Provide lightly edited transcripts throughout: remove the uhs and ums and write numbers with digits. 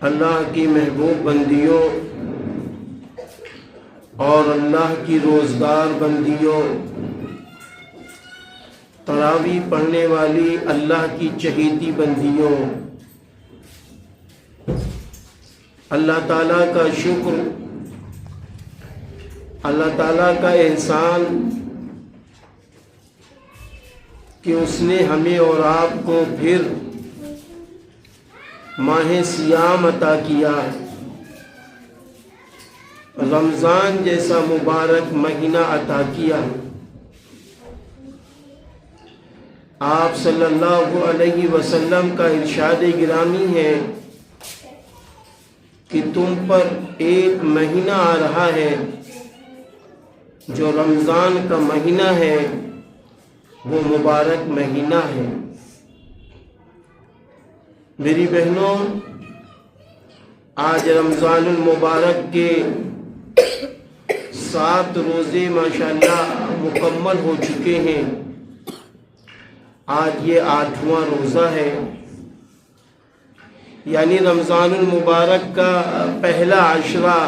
اللہ کی محبوب بندیوں اور اللہ کی روزگار بندیوں، تراویح پڑھنے والی اللہ کی چہیتی بندیوں، اللہ تعالیٰ کا شکر، اللہ تعالیٰ کا احسان کہ اس نے ہمیں اور آپ کو پھر ماہ صیام عطا کیا، رمضان جیسا مبارک مہینہ عطا کیا۔ آپ صلی اللہ علیہ وسلم کا ارشاد گرامی ہے کہ تم پر ایک مہینہ آ رہا ہے جو رمضان کا مہینہ ہے، وہ مبارک مہینہ ہے۔ میری بہنوں، آج رمضان المبارک کے 7 روزے ماشاءاللہ مکمل ہو چکے ہیں۔ آج یہ 8واں روزہ ہے، یعنی رمضان المبارک کا پہلا عشرہ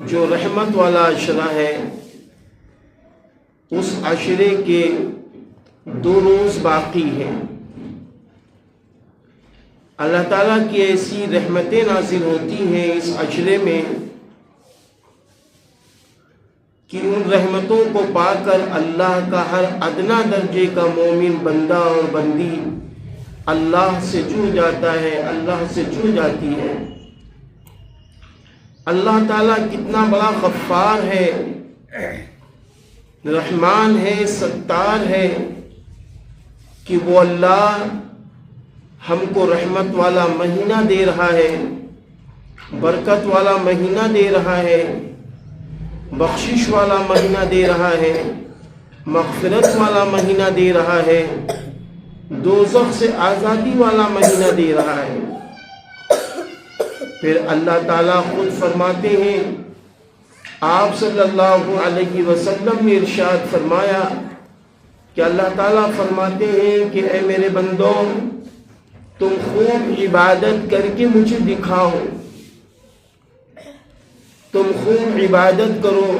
جو رحمت والا عشرہ ہے، اس عشرے کے 2 روز باقی ہیں۔ اللہ تعالیٰ کی ایسی رحمتیں نازل ہوتی ہیں اس عشرے میں کہ ان رحمتوں کو پا کر اللہ کا ہر ادنا درجے کا مومن بندہ اور بندی اللہ سے جڑ جاتا ہے، اللہ سے جڑ جاتی ہے۔ اللہ تعالیٰ کتنا بڑا غفار ہے، رحمان ہے، ستار ہے کہ وہ اللہ ہم کو رحمت والا مہینہ دے رہا ہے، برکت والا مہینہ دے رہا ہے، بخشش والا مہینہ دے رہا ہے، مغفرت والا مہینہ دے رہا ہے، دوزخ سے آزادی والا مہینہ دے رہا ہے۔ پھر اللہ تعالیٰ خود فرماتے ہیں، آپ صلی اللہ علیہ وسلم نے ارشاد فرمایا کہ اللہ تعالیٰ فرماتے ہیں کہ اے میرے بندوں، تم خوب عبادت کر کے مجھے دکھاؤ، تم خوب عبادت کرو،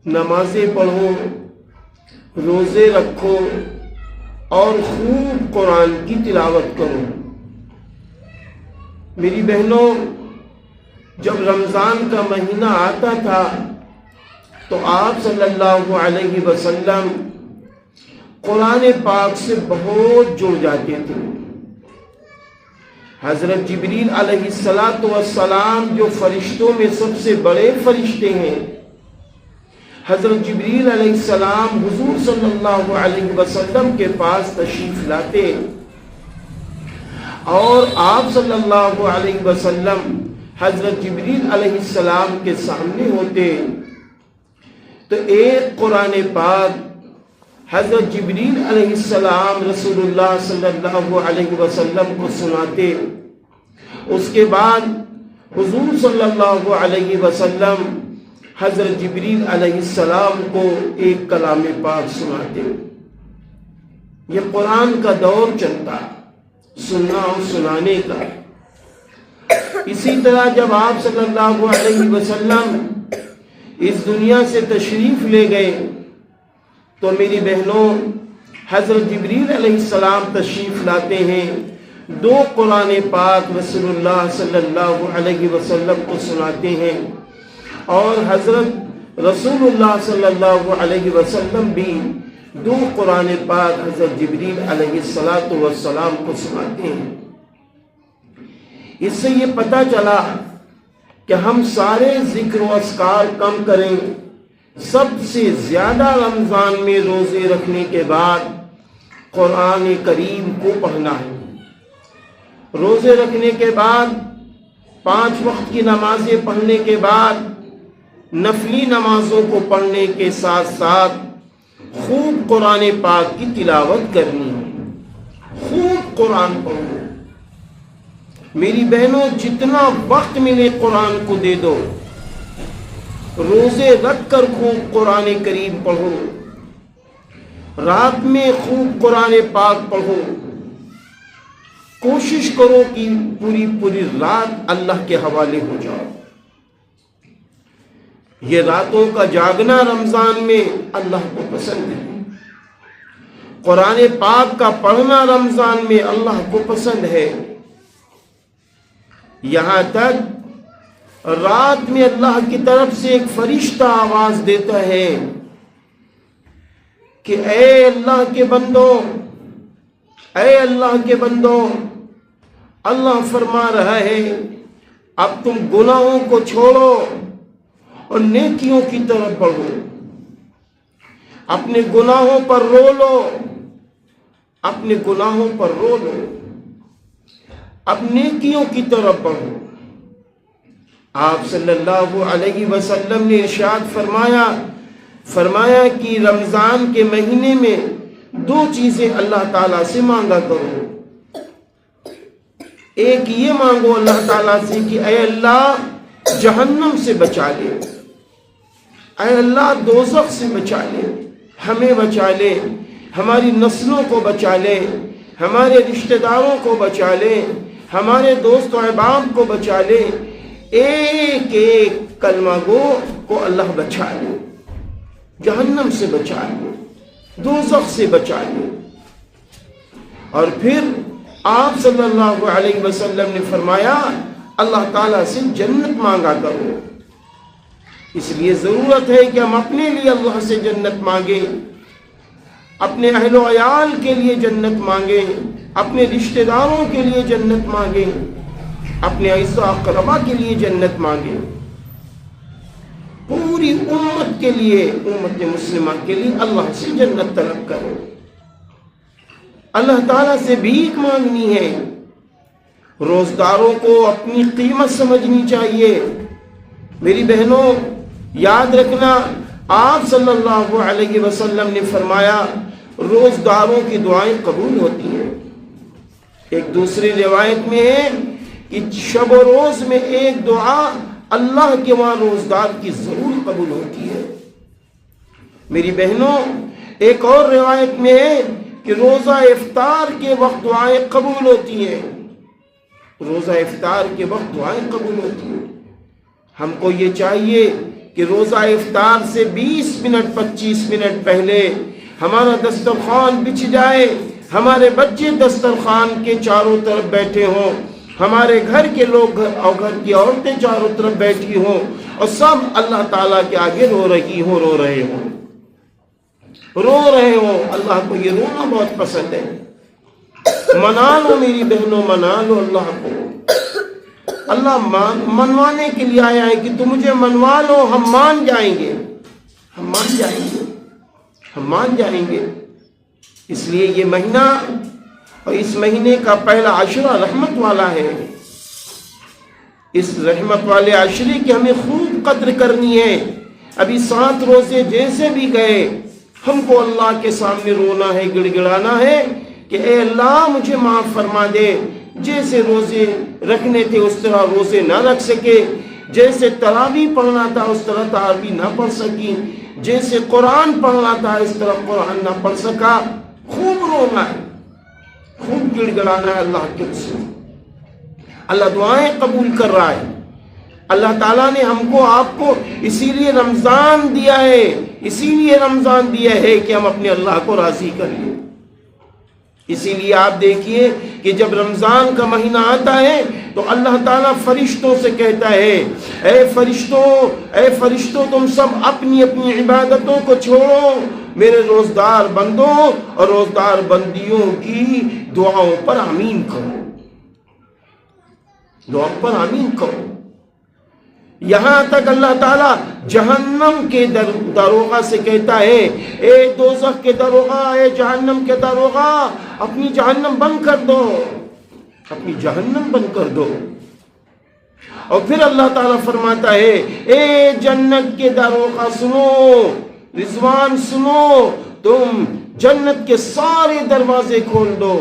نمازیں پڑھو، روزے رکھو اور خوب قرآن کی تلاوت کرو۔ میری بہنوں، جب رمضان کا مہینہ آتا تھا تو آپ صلی اللہ علیہ وسلم قرآن پاک سے بہت جڑ جاتے تھے۔ حضرت جبریل علیہ السلام جو فرشتوں میں سب سے بڑے فرشتے ہیں، حضرت جبریل علیہ السلام حضور صلی اللہ علیہ وسلم کے پاس تشریف لاتے اور آپ صلی اللہ علیہ وسلم حضرت جبریل علیہ السلام کے سامنے ہوتے تو ایک قرآن پاک حضرت جبریل علیہ السلام رسول اللہ صلی اللہ علیہ وسلم کو سناتے، اس کے بعد حضور صلی اللہ علیہ وسلم حضرت جبریل علیہ السلام کو ایک کلام پاک سناتے۔ یہ قرآن کا دور چلتا، سننا اور سنانے کا۔ اسی طرح جب آپ صلی اللہ علیہ وسلم اس دنیا سے تشریف لے گئے تو میری بہنوں، حضرت جبریل علیہ السلام تشریف لاتے ہیں، 2 قرآن پاک رسول اللہ صلی اللہ علیہ وسلم کو سناتے ہیں اور حضرت رسول اللہ صلی اللہ علیہ وسلم بھی 2 قرآن پاک حضرت جبریل علیہ السلام کو سناتے ہیں۔ اس سے یہ پتہ چلا کہ ہم سارے ذکر و اذکار کم کریں، سب سے زیادہ رمضان میں روزے رکھنے کے بعد قرآن کریم کو پڑھنا ہے۔ روزے رکھنے کے بعد 5 وقت کی نمازیں پڑھنے کے بعد نفلی نمازوں کو پڑھنے کے ساتھ ساتھ خوب قرآن پاک کی تلاوت کرنی ہے، خوب قرآن پڑھو۔ میری بہنوں، جتنا وقت ملے قرآن کو دے دو، روزے رکھ کر خوب قرآن کریم پڑھو، رات میں خوب قرآن پاک پڑھو، کوشش کرو کہ پوری پوری رات اللہ کے حوالے ہو جاؤ۔ یہ راتوں کا جاگنا رمضان میں اللہ کو پسند ہے، قرآن پاک کا پڑھنا رمضان میں اللہ کو پسند ہے۔ یہاں تک رات میں اللہ کی طرف سے ایک فرشتہ آواز دیتا ہے کہ اے اللہ کے بندو، اے اللہ کے بندو، اللہ فرما رہا ہے اب تم گناہوں کو چھوڑو اور نیکیوں کی طرف بڑھو، اپنے گناہوں پر رو لو، اپنے گناہوں پر رو لو، اب نیکیوں کی طرف بڑھو۔ آپ صلی اللہ علیہ وسلم نے ارشاد فرمایا کہ رمضان کے مہینے میں 2 چیزیں اللہ تعالیٰ سے مانگا کرو۔ ایک یہ مانگو اللہ تعالیٰ سے کہ اے اللہ جہنم سے بچا لے، اے اللہ دوزخ سے بچا لے، ہمیں بچا لے، ہماری نسلوں کو بچا لے، ہمارے رشتہ داروں کو بچا لے، ہمارے دوست و احباب کو بچا لے۔ ایک ایک کلمہ گو کو اللہ بچا لے، جہنم سے بچا لے، دوزخ سے بچا لے۔ اور پھر آپ صلی اللہ علیہ وسلم نے فرمایا اللہ تعالیٰ سے جنت مانگا کرو۔ اس لیے ضرورت ہے کہ ہم اپنے لیے اللہ سے جنت مانگیں، اپنے اہل و عیال کے لیے جنت مانگیں، اپنے رشتہ داروں کے لیے جنت مانگیں، اپنے اعزا و اقربا کے لیے جنت مانگیں، پوری امت کے لیے، امت مسلمہ کے لیے اللہ سے جنت طلب کرو۔ اللہ تعالیٰ سے بھیک مانگنی ہے۔ روزداروں کو اپنی قیمت سمجھنی چاہیے۔ میری بہنوں یاد رکھنا، آپ صلی اللہ علیہ وسلم نے فرمایا روزداروں کی دعائیں قبول ہوتی ہیں۔ ایک دوسری روایت میں ہے کہ شب و روز میں ایک دعا اللہ کے وہاں روزدار کی ضرور قبول ہوتی ہے۔ میری بہنوں ایک اور روایت میں ہے کہ روزہ افطار کے وقت دعائیں قبول ہوتی ہیں، روزہ افطار کے وقت دعائیں قبول ہوتی ہیں۔ ہم کو یہ چاہیے کہ روزہ افطار سے 20 منٹ 25 منٹ پہلے ہمارا دسترخوان بچھ جائے، ہمارے بچے دسترخوان کے چاروں طرف بیٹھے ہوں، ہمارے گھر کے لوگ اور گھر کی عورتیں چاروں طرف بیٹھی ہوں اور سب اللہ تعالیٰ کے آگے رو رہے ہوں۔ اللہ کو یہ رونا بہت پسند ہے۔ منا لو میری بہنوں، منا لو اللہ کو۔ اللہ منوانے کے لیے آیا ہے کہ تم مجھے منوا لو، ہم مان جائیں گے، ہم مان جائیں گے، ہم مان جائیں گے۔ اس لیے یہ مہینہ اور اس مہینے کا پہلا عشرہ رحمت والا ہے۔ اس رحمت والے عشرے کی ہمیں خوب قدر کرنی ہے۔ ابھی 7 روزے جیسے بھی گئے، ہم کو اللہ کے سامنے رونا ہے، گڑ گڑانا ہے کہ اے اللہ مجھے معاف فرما دے۔ جیسے روزے رکھنے تھے اس طرح روزے نہ رکھ سکے، جیسے تراویح پڑھنا تھا اس طرح تراویح نہ پڑھ سکی، جیسے قرآن پڑھنا تھا اس طرح قرآن نہ پڑھ سکا۔ خوب رونا ہے، خوب گڑ گڑانا ہے اللہ کے رسول۔ اللہ دعائیں قبول کر رہا ہے۔ اللہ تعالیٰ نے ہم کو آپ کو اسی لیے رمضان دیا ہے، اسی لیے رمضان دیا ہے کہ ہم اپنے اللہ کو راضی کر لیں۔ اسی لیے آپ دیکھیے کہ جب رمضان کا مہینہ آتا ہے تو اللہ تعالیٰ فرشتوں سے کہتا ہے اے فرشتوں تم سب اپنی اپنی عبادتوں کو چھوڑو، میرے روزدار بندوں اور روزدار بندیوں کی دعاؤں پر آمین کرو، دعاؤں پر آمین کرو۔ یہاں تک اللہ تعالیٰ جہنم کے داروغہ سے کہتا ہے اے دوزخ کے داروغہ، اے جہنم کے داروغہ اپنی جہنم بند کر دو، اپنی جہنم بند کر دو۔ اور پھر اللہ تعالیٰ فرماتا ہے اے جنت کے داروغہ سنو، رضوان سنو، تم جنت کے سارے دروازے کھول دو،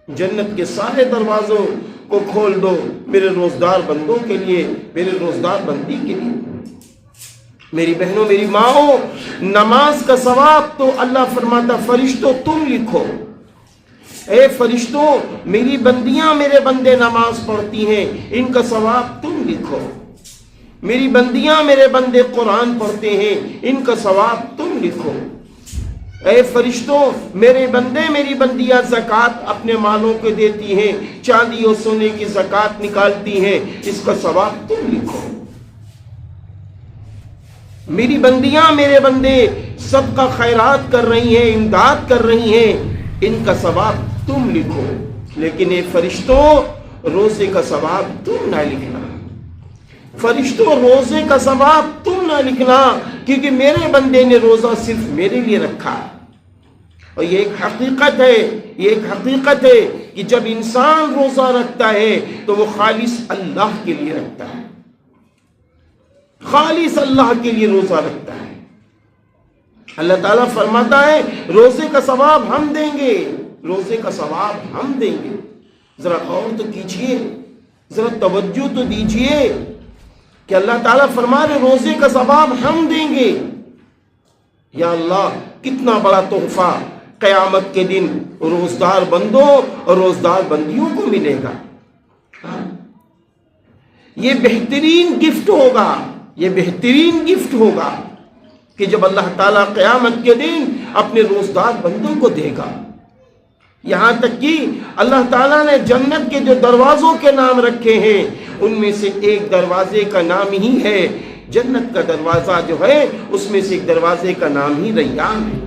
جنت کے سارے دروازوں کو کھول دو میرے روزدار بندوں کے لیے، میرے روزدار بندی کے لیے۔ میری بہنوں میری ماؤں، نماز کا ثواب تو اللہ فرماتا فرشتوں تم لکھو، اے فرشتوں میری بندیاں میرے بندے نماز پڑھتی ہیں، ان کا ثواب تم لکھو۔ میری بندیاں میرے بندے قرآن پڑھتے ہیں، ان کا ثواب تم لکھو۔ اے فرشتوں میرے بندے میری بندیاں زکوٰۃ اپنے مالوں کو دیتی ہیں، چاندی اور سونے کی زکوٰۃ نکالتی ہیں، اس کا ثواب تم لکھو۔ میری بندیاں میرے بندے صدقہ خیرات کر رہی ہیں، امداد کر رہی ہیں، ان کا ثواب تم لکھو۔ لیکن اے فرشتوں روزے کا ثواب تم نہ لکھنا، فرشتوں روزے کا ثواب تم نہ لکھنا، کیونکہ میرے بندے نے روزہ صرف میرے لیے رکھا۔ اور یہ ایک حقیقت ہے، یہ ایک حقیقت ہے کہ جب انسان روزہ رکھتا ہے تو وہ خالص اللہ کے لیے رکھتا ہے، خالص اللہ کے لیے روزہ رکھتا ہے۔ اللہ تعالیٰ فرماتا ہے روزے کا ثواب ہم دیں گے، روزے کا ثواب ہم دیں گے۔ ذرا غور تو کیجئے، ذرا توجہ تو دیجئے کہ اللہ تعالیٰ فرما رہے روزے کا ثواب ہم دیں گے۔ یا اللہ کتنا بڑا تحفہ قیامت کے دن روزدار بندوں اور روزدار بندیوں کو ملے گا۔ یہ بہترین گفٹ ہوگا، یہ بہترین گفٹ ہوگا کہ جب اللہ تعالیٰ قیامت کے دن اپنے روزدار بندوں کو دے گا۔ یہاں تک کہ اللہ تعالیٰ نے جنت کے جو دروازوں کے نام رکھے ہیں ان میں سے ایک دروازے کا نام ہی ہے، جنت کا دروازہ جو ہے اس میں سے ایک دروازے کا نام ہی ریان ہے،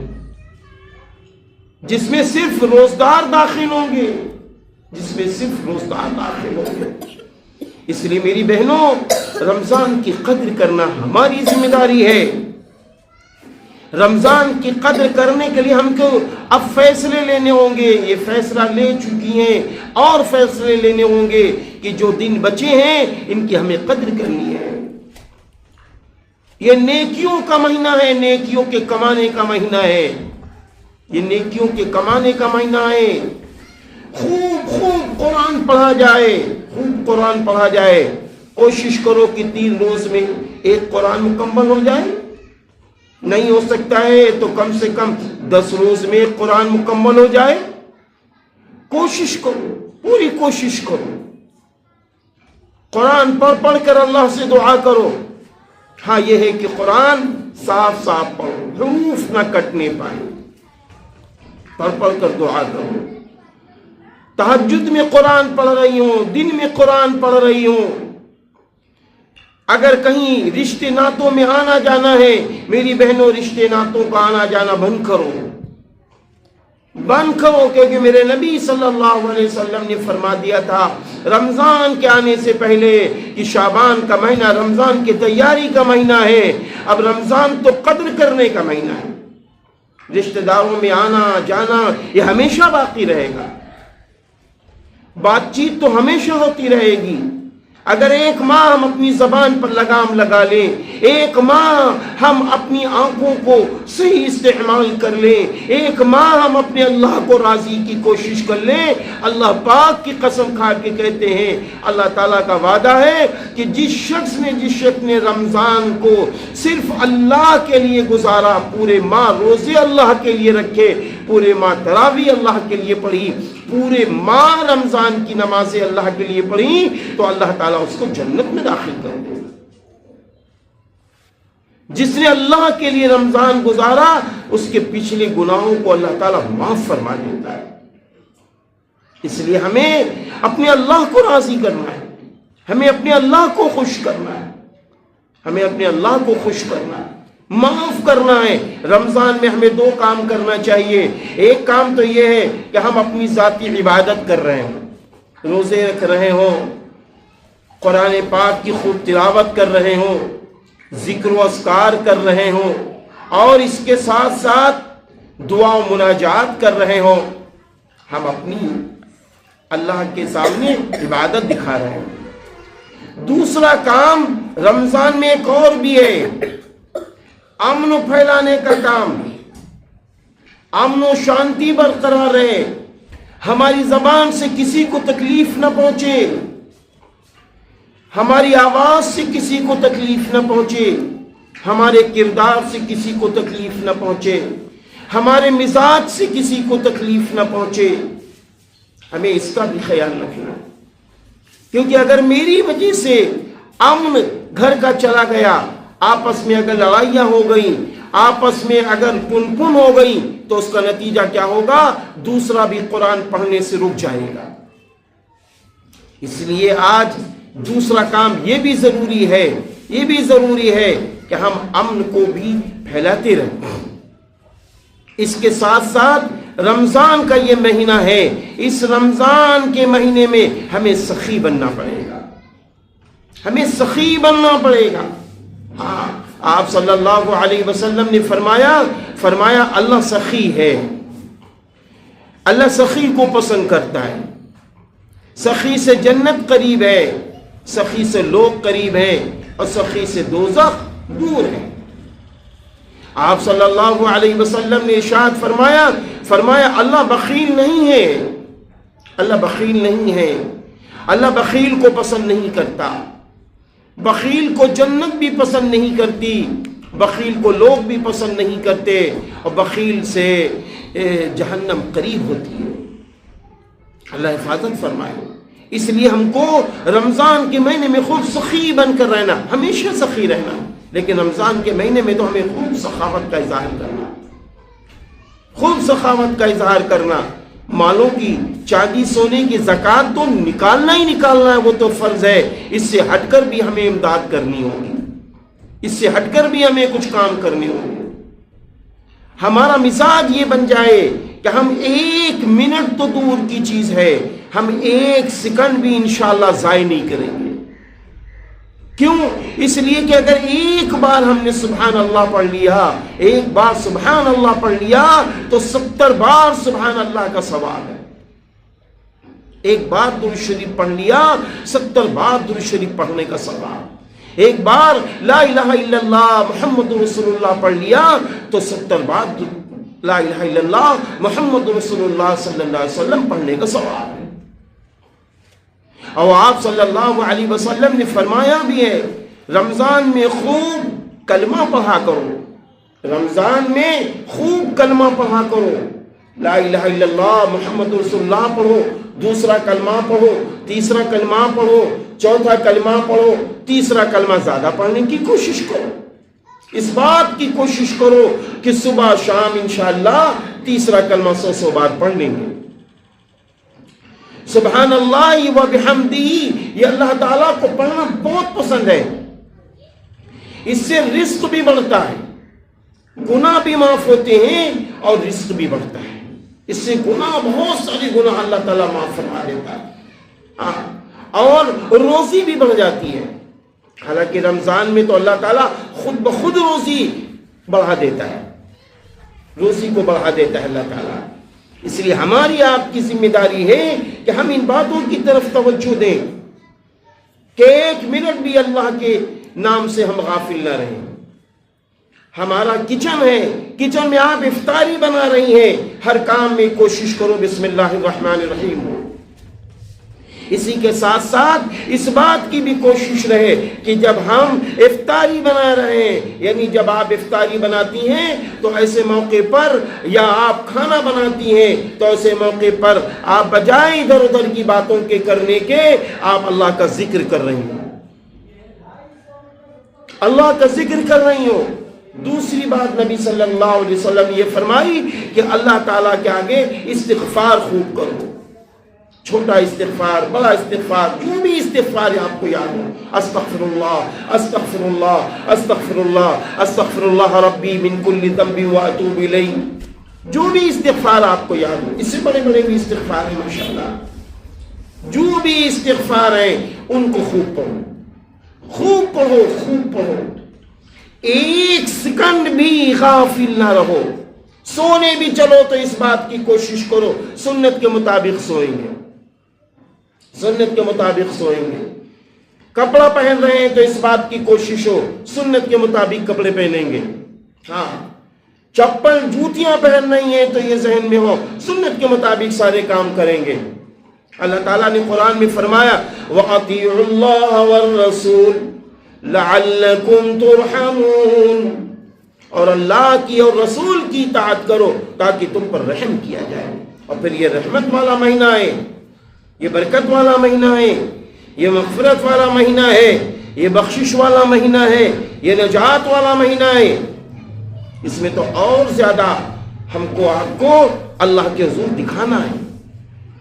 جس میں صرف روزدار داخل ہوں گے، جس میں صرف روزدار داخل ہوں گے۔ اس لیے میری بہنوں رمضان کی قدر کرنا ہماری ذمہ داری ہے۔ رمضان کی قدر کرنے کے لیے ہم کو اب فیصلے لینے ہوں گے، یہ فیصلہ لے چکی ہیں اور فیصلے لینے ہوں گے کہ جو دن بچے ہیں ان کی ہمیں قدر کرنی ہے۔ یہ نیکیوں کا مہینہ ہے، نیکیوں کے کمانے کا مہینہ ہے، یہ نیکیوں کے کمانے کا مہینہ ہے۔ خوب خوب قرآن پڑھا جائے، خوب قرآن پڑھا جائے۔ کوشش کرو کہ 3 روز میں ایک قرآن مکمل ہو جائے، نہیں ہو سکتا ہے تو کم سے کم 10 روز میں ایک قرآن مکمل ہو جائے۔ کوشش کرو، پوری کوشش کرو، قرآن پڑھ کر اللہ سے دعا کرو۔ ہاں یہ ہے کہ قرآن صاف صاف پڑھو، حروف نہ کٹنے پائے، پڑھ کر دعا کرو۔ تہجد میں قرآن پڑھ رہی ہوں، دن میں قرآن پڑھ رہی ہوں، اگر کہیں رشتے ناتوں میں آنا جانا ہے میری بہنوں رشتے ناتوں کا آنا جانا بند کرو، بند کرو، کیونکہ میرے نبی صلی اللہ علیہ وسلم نے فرما دیا تھا رمضان کے آنے سے پہلے کہ شعبان کا مہینہ رمضان کی تیاری کا مہینہ ہے، اب رمضان تو قدر کرنے کا مہینہ ہے، رشتہ داروں میں آنا جانا یہ ہمیشہ باقی رہے گا، بات چیت تو ہمیشہ ہوتی رہے گی۔ اگر ایک ماہ ہم اپنی زبان پر لگام لگا لیں، ایک ماہ ہم اپنی آنکھوں کو صحیح استعمال کر لیں، ایک ماہ ہم اپنے اللہ کو راضی کی کوشش کر لیں، اللہ پاک کی قسم کھا کے کہتے ہیں، اللہ تعالیٰ کا وعدہ ہے کہ جس شخص نے رمضان کو صرف اللہ کے لیے گزارا، پورے ماہ روزے اللہ کے لیے رکھے، پورے ماہ تراویح اللہ کے لیے پڑھی، پورے ماہ رمضان کی نمازیں اللہ کے لیے پڑھی، تو اللہ تعالیٰ اس کو جنت میں داخل کر دے۔ جس نے اللہ کے لیے رمضان گزارا اس کے پچھلے گناہوں کو اللہ تعالیٰ معاف فرما دیتا ہے۔ اس لیے ہمیں اپنے اللہ کو راضی کرنا ہے، ہمیں اپنے اللہ کو خوش کرنا ہے، ہمیں اپنے اللہ کو خوش کرنا ہے، معاف کرنا ہے۔ رمضان میں ہمیں 2 کام کرنا چاہیے۔ ایک کام تو یہ ہے کہ ہم اپنی ذاتی عبادت کر رہے ہوں، روزے رکھ رہے ہوں، قرآن پاک کی خوب تلاوت کر رہے ہوں، ذکر و اذکار کر رہے ہوں، اور اس کے ساتھ ساتھ دعا و مناجات کر رہے ہوں، ہم اپنی اللہ کے سامنے عبادت دکھا رہے ہیں۔ دوسرا کام رمضان میں ایک اور بھی ہے، امن پھیلانے کا کام، امن و شانتی برقرار رہے، ہماری زبان سے کسی کو تکلیف نہ پہنچے، ہماری آواز سے کسی کو تکلیف نہ پہنچے، ہمارے کردار سے کسی کو تکلیف نہ پہنچے، ہمارے مزاج سے کسی کو تکلیف نہ پہنچے۔ ہمیں اس کا بھی خیال رکھنا ہے، کیونکہ اگر میری وجہ سے امن گھر کا چلا گیا، آپس میں اگر لڑائیاں ہو گئی، آپس میں اگر پن ہو گئی، تو اس کا نتیجہ کیا ہوگا؟ دوسرا بھی قرآن پڑھنے سے رک جائے گا۔ اس لیے آج دوسرا کام یہ بھی ضروری ہے کہ ہم امن کو بھی پھیلاتے رہیں۔ اس کے ساتھ ساتھ رمضان کا یہ مہینہ ہے، اس رمضان کے مہینے میں ہمیں سخی بننا پڑے گا۔ ہاں، آپ صلی اللہ علیہ وسلم نے فرمایا اللہ سخی ہے، اللہ سخی کو پسند کرتا ہے، سخی سے جنت قریب ہے، سخی سے لوگ قریب ہیں، اور سخی سے دوزخ دور ہے۔ آپ صلی اللہ علیہ وسلم نے ارشاد فرمایا اللہ بخیل نہیں ہے، اللہ بخیل کو پسند نہیں کرتا، بخیل کو جنت بھی پسند نہیں کرتی، بخیل کو لوگ بھی پسند نہیں کرتے، اور بخیل سے جہنم قریب ہوتی ہے۔ اللہ حفاظت فرمائے۔ اس لیے ہم کو رمضان کے مہینے میں خوب سخی بن کر رہنا، ہمیشہ سخی رہنا، لیکن رمضان کے مہینے میں تو ہمیں خوب سخاوت کا اظہار کرنا، مالوں کی، چاندی سونے کی زکوٰۃ تو نکالنا ہے، وہ تو فرض ہے۔ اس سے ہٹ کر بھی ہمیں امداد کرنی ہوگی، اس سے ہٹ کر بھی ہمیں کچھ کام کرنے ہوں گے۔ ہمارا مزاج یہ بن جائے کہ ہم 1 منٹ تو دور کی چیز ہے، ہم 1 سیکنڈ بھی انشاءاللہ ضائع نہیں کریں گے۔ کیوں؟ اس لیے کہ اگر ایک بار ہم نے سبحان اللہ پڑھ لیا تو 70 بار سبحان اللہ کا ثواب ہے۔ ایک بار درود شریف پڑھ لیا، 70 بار درود شریف پڑھنے کا ثواب۔ ایک بار لا الہ الا اللہ محمد رسول اللہ پڑھ لیا تو 70 بار لا الہ الا اللہ محمد رسول اللہ صلی اللہ علیہ وسلم پڑھنے کا ثواب ہے۔ اور آپ صلی اللہ علیہ وسلم نے فرمایا بھی ہے، رمضان میں خوب کلمہ پڑھا کرو، لا الہ الا اللہ محمد رسول اللہ پڑھو، دوسرا کلمہ پڑھو، تیسرا کلمہ پڑھو، چوتھا کلمہ پڑھو، تیسرا کلمہ زیادہ پڑھنے کی کوشش کرو۔ اس بات کی کوشش کرو کہ صبح شام انشاءاللہ تیسرا کلمہ 100 بار پڑھ لیں گے۔ سبحان اللہ و بحمدہ، یہ اللہ تعالیٰ کو پڑھنا بہت پسند ہے۔ اس سے رزق بھی بڑھتا ہے، گناہ بھی معاف ہوتے ہیں اور رزق بھی بڑھتا ہے۔ اس سے بہت سارے گناہ اللہ تعالیٰ معاف فرما دیتا ہے، اور روزی بھی بڑھ جاتی ہے۔ حالانکہ رمضان میں تو اللہ تعالیٰ خود بخود روزی بڑھا دیتا ہے، روزی کو بڑھا دیتا ہے اللہ تعالیٰ۔ اس لیے ہماری آپ کی ذمہ داری ہے کہ ہم ان باتوں کی طرف توجہ دیں کہ 1 منٹ بھی اللہ کے نام سے ہم غافل نہ رہیں۔ ہمارا کچن ہے، کچن میں آپ افطاری بنا رہی ہیں، ہر کام میں کوشش کرو بسم اللہ الرحمن الرحیم ہو۔ اسی کے ساتھ ساتھ اس بات کی بھی کوشش رہے کہ جب ہم افطاری بنا رہے ہیں، یعنی جب آپ افطاری بناتی ہیں تو ایسے موقع پر، یا آپ کھانا بناتی ہیں تو ایسے موقع پر آپ بجائے ادھر ادھر کی باتوں کے کرنے کے، آپ اللہ کا ذکر کر رہی ہوں، اللہ کا ذکر کر رہی ہوں۔ دوسری بات نبی صلی اللہ علیہ وسلم نے یہ فرمائی کہ اللہ تعالیٰ کے آگے استغفار خوب کرو، چھوٹا استغفار، بڑا استغفار، جو بھی استغفار آپ کو یاد ہو، استغفر اللہ استغفر اللہ استغفر اللہ استغفر اللہ ربی من کل ذنب واتوب الیہ، جو بھی استغفار آپ کو یاد ہو۔ اس سے بڑے بڑے بھی استغفار ہیں ماشاءاللہ، جو بھی استغفار ہیں ان کو خوب پڑھو، خوب پڑھو، خوب پڑھو، 1 سیکنڈ بھی غافل نہ رہو۔ سونے بھی چلو تو اس بات کی کوشش کرو سنت کے مطابق سوئیں گے، سنت کے مطابق سوئیں گے۔ کپڑا پہن رہے ہیں تو اس بات کی کوشش ہو سنت کے مطابق کپڑے پہنیں گے۔ ہاں، چپل جوتیاں پہن رہی ہیں تو یہ ذہن میں ہو سنت کے مطابق سارے کام کریں گے۔ اللہ تعالیٰ نے قرآن میں فرمایا وَأَطِيعُوا اللَّهَ وَالرَّسُولَ لَعَلَّكُمْ تُرْحَمُونَ، اور اللہ کی اور رسول کی اطاعت کرو تاکہ تم پر رحم کیا جائے۔ اور پھر یہ رحمت والا مہینہ ہے، یہ برکت والا مہینہ ہے، یہ مغفرت والا مہینہ ہے، یہ بخشش والا مہینہ ہے، یہ نجات والا مہینہ ہے۔ اس میں تو اور زیادہ ہم کو آپ کو اللہ کے حضور دکھانا ہے۔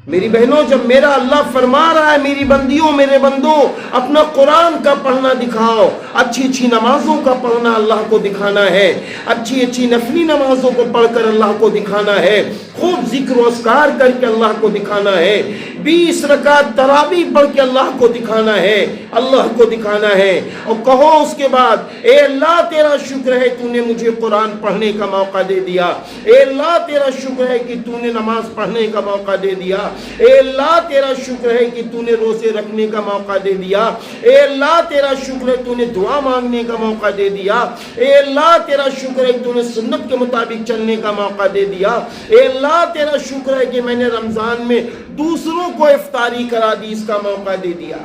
میری بہنوں، جب میرا اللہ فرما رہا ہے میری بندیوں میرے بندوں اپنا قرآن کا پڑھنا دکھاؤ، اچھی اچھی نمازوں کا پڑھنا اللہ کو دکھانا ہے، اچھی اچھی نفلی نمازوں کو پڑھ کر اللہ کو دکھانا ہے، خوب ذکر و اذکار کر کے اللہ کو دکھانا ہے، 20 رکعت تراویح پڑھ کے اللہ کو دکھانا ہے، اللہ کو دکھانا ہے۔ اور کہو اس کے بعد، اے اللہ تیرا شکر ہے تو نے مجھے قرآن پڑھنے کا موقع دے دیا، اے اللہ تیرا شکر ہے کہ تو نے نماز پڑھنے کا موقع دے دیا، اے اللہ تیرا شکر ہے کہ تو نے روزے رکھنے کا موقع دے دیا، اے اللہ تیرا شکر ہے تو نے دعا مانگنے کا موقع دے دیا، اے اللہ تیرا شکر ہے کہ تو نے سنت کے مطابق چلنے کا موقع دے دیا، اے اللہ تیرا شکر ہے کہ میں نے رمضان میں دوسروں کو افطاری کرا دی، اس کا موقع دے دیا۔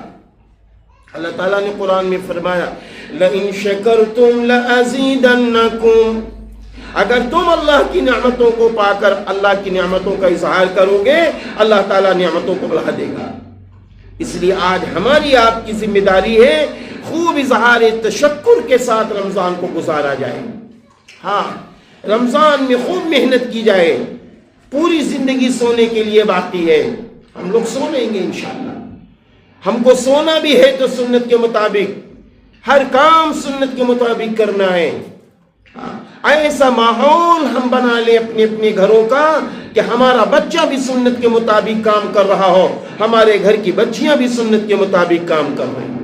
اللہ تعالیٰ نے قرآن میں فرمایا لَإِن شَكَرْتُمْ لَأَزِيدَنَّكُمْ، اگر تم اللہ کی نعمتوں کو پا کر اللہ کی نعمتوں کا اظہار کرو گے اللہ تعالیٰ نعمتوں کو بڑھا دے گا۔ اس لیے آج ہماری آپ کی ذمہ داری ہے خوب اظہار تشکر کے ساتھ رمضان کو گزارا جائے۔ ہاں، رمضان میں خوب محنت کی جائے، پوری زندگی سونے کے لیے باقی ہے، ہم لوگ سو لیں گے انشاءاللہ۔ ہم کو سونا بھی ہے تو سنت کے مطابق، ہر کام سنت کے مطابق کرنا ہے۔ ایسا ماحول ہم بنا لیں اپنے اپنے گھروں کا کہ ہمارا بچہ بھی سنت کے مطابق کام کر رہا ہو، ہمارے گھر کی بچیاں بھی سنت کے مطابق کام کر رہی ہیں۔